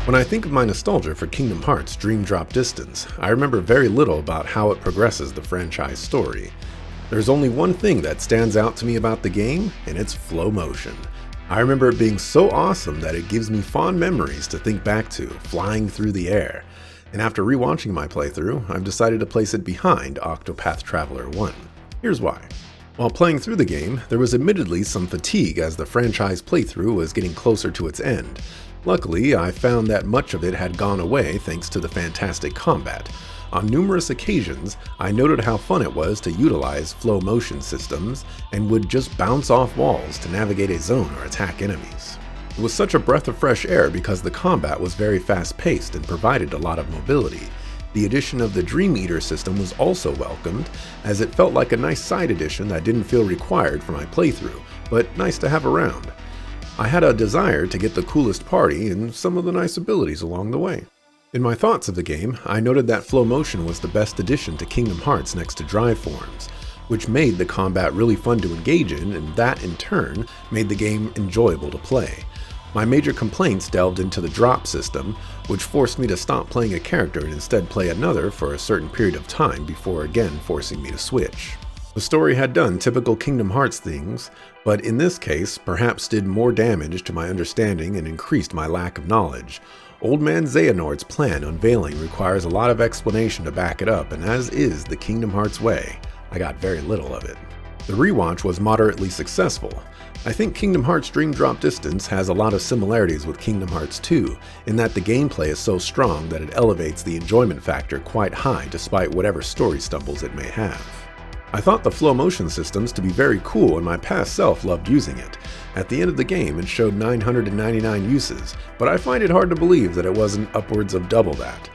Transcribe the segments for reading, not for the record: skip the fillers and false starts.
When I think of my nostalgia for Kingdom Hearts Dream Drop Distance, I remember very little about how it progresses the franchise story. There's only one thing that stands out to me about the game, and it's flow motion. I remember it being so awesome that it gives me fond memories to think back to, flying through the air. And after rewatching my playthrough, I've decided to place it behind Octopath Traveler 1. Here's why. While playing through the game, there was admittedly some fatigue as the franchise playthrough was getting closer to its end. Luckily, I found that much of it had gone away thanks to the fantastic combat. On numerous occasions, I noted how fun it was to utilize flow motion systems and would just bounce off walls to navigate a zone or attack enemies. It was such a breath of fresh air because the combat was very fast-paced and provided a lot of mobility. The addition of the Dream Eater system was also welcomed, as it felt like a nice side addition that didn't feel required for my playthrough, but nice to have around. I had a desire to get the coolest party and some of the nice abilities along the way. In my thoughts of the game, I noted that flow motion was the best addition to Kingdom Hearts next to drive forms, which made the combat really fun to engage in, and that in turn made the game enjoyable to play. My major complaints delved into the drop system, which forced me to stop playing a character and instead play another for a certain period of time before again forcing me to switch. The story had done typical Kingdom Hearts things, but in this case perhaps did more damage to my understanding and increased my lack of knowledge. Old Man Xehanort's plan unveiling requires a lot of explanation to back it up, and as is the Kingdom Hearts way, I got very little of it. The rewatch was moderately successful. I think Kingdom Hearts Dream Drop Distance has a lot of similarities with Kingdom Hearts 2, in that the gameplay is so strong that it elevates the enjoyment factor quite high despite whatever story stumbles it may have. I thought the flow motion systems to be very cool and my past self loved using it. At the end of the game it showed 999 uses, but I find it hard to believe that it wasn't upwards of double that.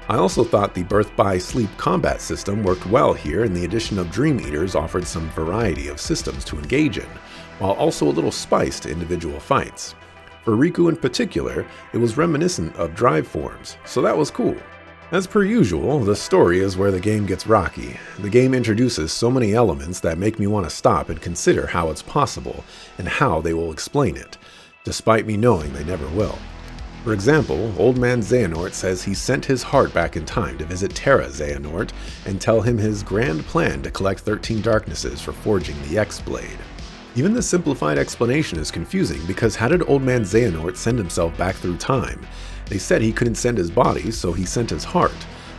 I also thought the Birth by Sleep combat system worked well here, and the addition of Dream Eaters offered some variety of systems to engage in, while also a little spice to individual fights. For Riku in particular, it was reminiscent of drive forms, so that was cool. As per usual, the story is where the game gets rocky. The game introduces so many elements that make me want to stop and consider how it's possible, and how they will explain it, despite me knowing they never will. For example, Old Man Xehanort says he sent his heart back in time to visit Terra Xehanort and tell him his grand plan to collect 13 Darknesses for forging the X-Blade. Even the simplified explanation is confusing, because how did Old Man Xehanort send himself back through time? They said he couldn't send his body, so he sent his heart.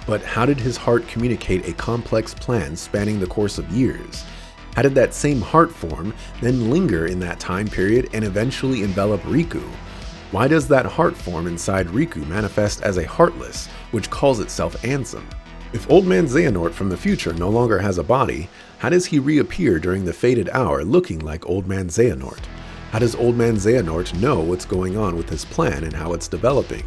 But how did his heart communicate a complex plan spanning the course of years? How did that same heart form then linger in that time period and eventually envelop Riku? Why does that heart form inside Riku manifest as a Heartless, which calls itself Ansem? If Old Man Xehanort from the future no longer has a body, how does he reappear during the fated hour looking like Old Man Xehanort? How does Old Man Xehanort know what's going on with his plan and how it's developing?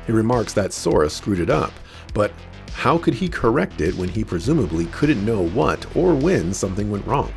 He remarks that Sora screwed it up, but how could he correct it when he presumably couldn't know what or when something went wrong?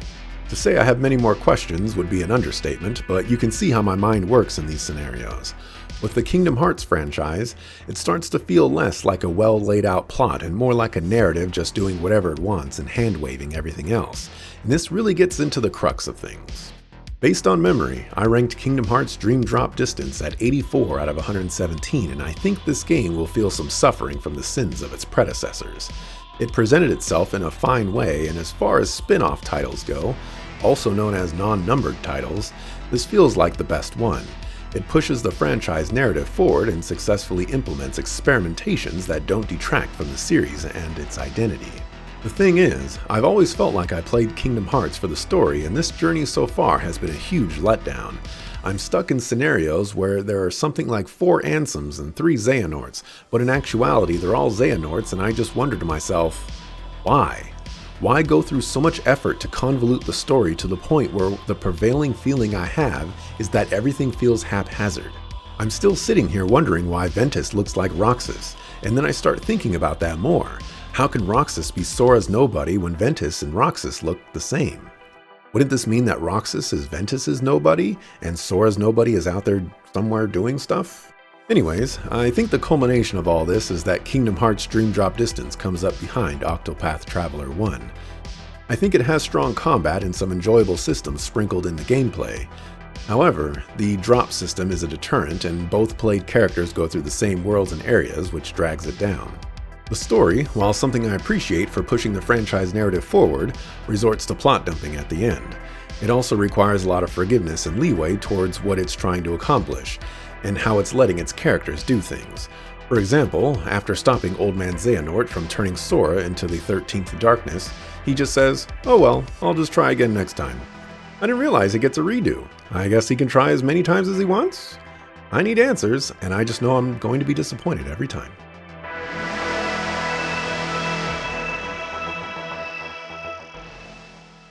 To say I have many more questions would be an understatement, but you can see how my mind works in these scenarios. With the Kingdom Hearts franchise, it starts to feel less like a well laid out plot and more like a narrative just doing whatever it wants and hand-waving everything else, and this really gets into the crux of things. Based on memory, I ranked Kingdom Hearts Dream Drop Distance at 84 out of 117, and I think this game will feel some suffering from the sins of its predecessors. It presented itself in a fine way, and as far as spin-off titles go, also known as non-numbered titles, this feels like the best one. It pushes the franchise narrative forward and successfully implements experimentations that don't detract from the series and its identity. The thing is, I've always felt like I played Kingdom Hearts for the story, and this journey so far has been a huge letdown. I'm stuck in scenarios where there are something like 4 Ansems and 3 Xehanorts, but in actuality they're all Xehanorts, and I just wonder to myself, why? Why go through so much effort to convolute the story to the point where the prevailing feeling I have is that everything feels haphazard? I'm still sitting here wondering why Ventus looks like Roxas, and then I start thinking about that more. How can Roxas be Sora's nobody when Ventus and Roxas look the same? Wouldn't this mean that Roxas is Ventus's nobody, and Sora's nobody is out there somewhere doing stuff? Anyways, I think the culmination of all this is that Kingdom Hearts Dream Drop Distance comes up behind Octopath Traveler 1. I think it has strong combat and some enjoyable systems sprinkled in the gameplay. However, the drop system is a deterrent, and both played characters go through the same worlds and areas, which drags it down. The story, while something I appreciate for pushing the franchise narrative forward, resorts to plot dumping at the end. It also requires a lot of forgiveness and leeway towards what it's trying to accomplish, and how it's letting its characters do things. For example, after stopping Old Man Xehanort from turning Sora into the 13th Darkness, he just says, "Oh well, I'll just try again next time." I didn't realize he gets a redo. I guess he can try as many times as he wants? I need answers, and I just know I'm going to be disappointed every time.